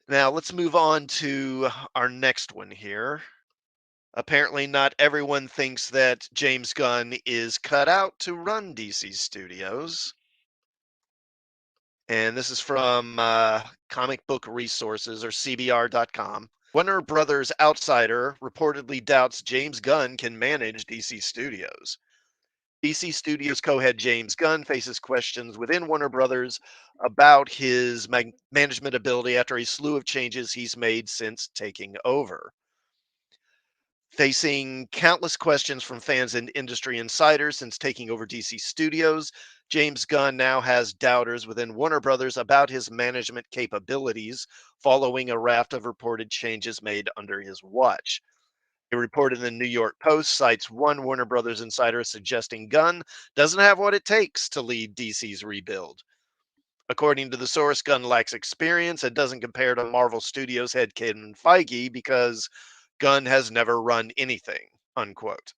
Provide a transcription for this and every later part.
Now let's move on to our next one here. Apparently, not everyone thinks that James Gunn is cut out to run DC Studios. And this is from Comic Book Resources or CBR.com. Warner Brothers Outsider reportedly doubts James Gunn can manage DC Studios. DC Studios co-head James Gunn faces questions within Warner Brothers about his management ability after a slew of changes he's made since taking over. Facing countless questions from fans and industry insiders since taking over DC Studios, James Gunn now has doubters within Warner Brothers about his management capabilities following a raft of reported changes made under his watch. A report in the New York Post cites one Warner Brothers insider suggesting Gunn doesn't have what it takes to lead DC's rebuild. According to the source, Gunn lacks experience and doesn't compare to Marvel Studios head Kevin Feige because Gunn has never run anything, unquote.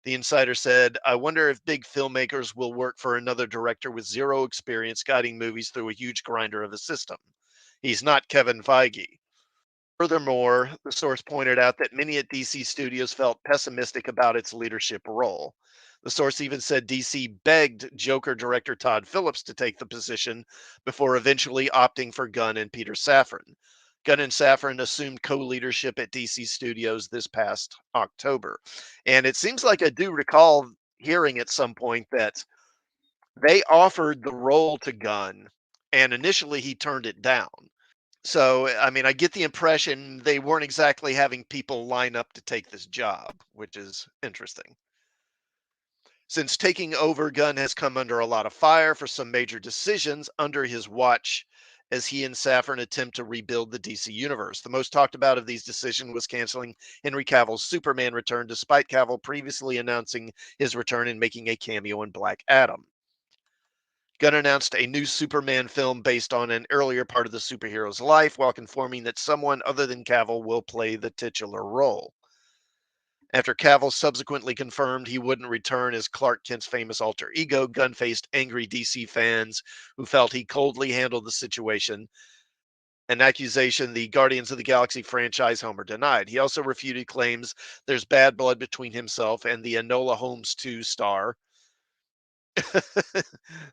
The insider said, I wonder if big filmmakers will work for another director with zero experience guiding movies through a huge grinder of a system. He's not Kevin Feige. Furthermore, the source pointed out that many at DC Studios felt pessimistic about its leadership role. The source even said DC begged Joker director Todd Phillips to take the position before eventually opting for Gunn and Peter Safran. Gunn and Safran assumed co-leadership at DC Studios this past October. And it seems like I do recall hearing at some point that they offered the role to Gunn and initially he turned it down. So, I mean, I get the impression they weren't exactly having people line up to take this job, which is interesting. Since taking over, Gunn has come under a lot of fire for some major decisions under his watch as he and Safran attempt to rebuild the DC universe. The most talked about of these decisions was canceling Henry Cavill's Superman return, despite Cavill previously announcing his return and making a cameo in Black Adam. Gunn announced a new Superman film based on an earlier part of the superhero's life while confirming that someone other than Cavill will play the titular role. After Cavill subsequently confirmed he wouldn't return as Clark Kent's famous alter ego, Gunn faced angry DC fans who felt he coldly handled the situation, an accusation the Guardians of the Galaxy franchise Homer denied. He also refuted claims there's bad blood between himself and the Enola Holmes 2 star.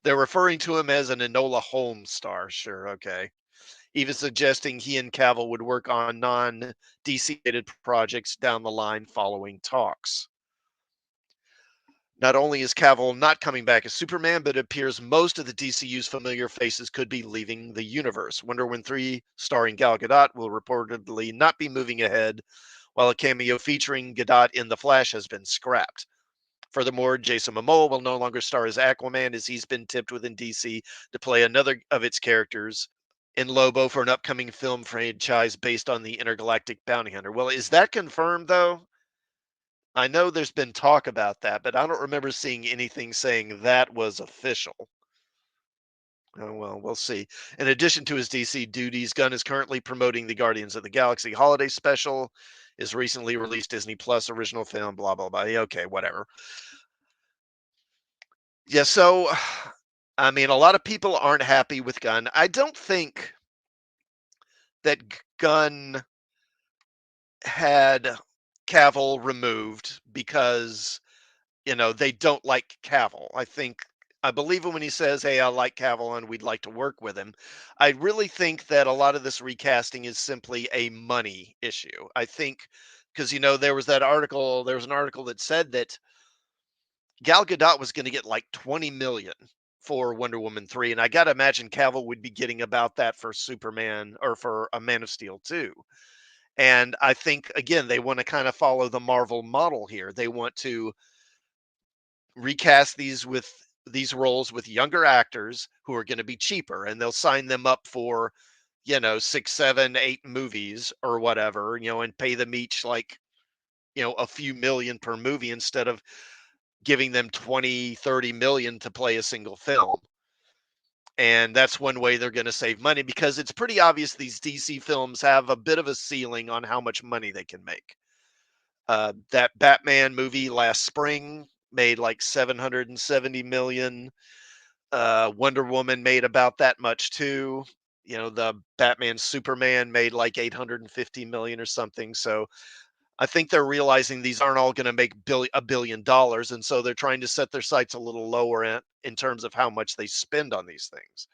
They're referring to him as an Enola Holmes star. Sure, okay. Even suggesting he and Cavill would work on non DC projects down the line following talks. Not only is Cavill not coming back as Superman, but it appears most of the DCU's familiar faces could be leaving the universe. Wonder Woman 3, starring Gal Gadot, will reportedly not be moving ahead, while a cameo featuring Gadot in The Flash has been scrapped. Furthermore, Jason Momoa will no longer star as Aquaman as he's been tipped within DC to play another of its characters in Lobo for an upcoming film franchise based on the intergalactic bounty hunter. Well, is that confirmed though? I know there's been talk about that, but I don't remember seeing anything saying that was official. Oh, well, we'll see. In addition to his DC duties, Gunn is currently promoting the Guardians of the Galaxy holiday special, his recently released Disney Plus original film, blah, blah, blah. Yeah, okay, whatever. Yeah, so I mean, a lot of people aren't happy with Gunn. I don't think that Gunn had Cavill removed because, they don't like Cavill. I believe him when he says, "Hey, I like Cavill and we'd like to work with him." I really think that a lot of this recasting is simply a money issue. I think because there was an article that said that Gal Gadot was going to get like 20 million for Wonder Woman 3, and I got to imagine Cavill would be getting about that for Superman or for a Man of Steel 2. And I think again they want to kind of follow the Marvel model here. They want to recast these roles with younger actors who are going to be cheaper, and they'll sign them up for 6, 7, 8 movies or whatever, and pay them each like a few million per movie instead of giving them 20, 30 million to play a single film. And that's one way they're going to save money because it's pretty obvious these DC films have a bit of a ceiling on how much money they can make. That Batman movie last spring made like 770 million. Wonder Woman made about that much too. the Batman Superman made like 850 million or something. So I think they're realizing these aren't all going to make $1 billion, and so they're trying to set their sights a little lower in terms of how much they spend on these things.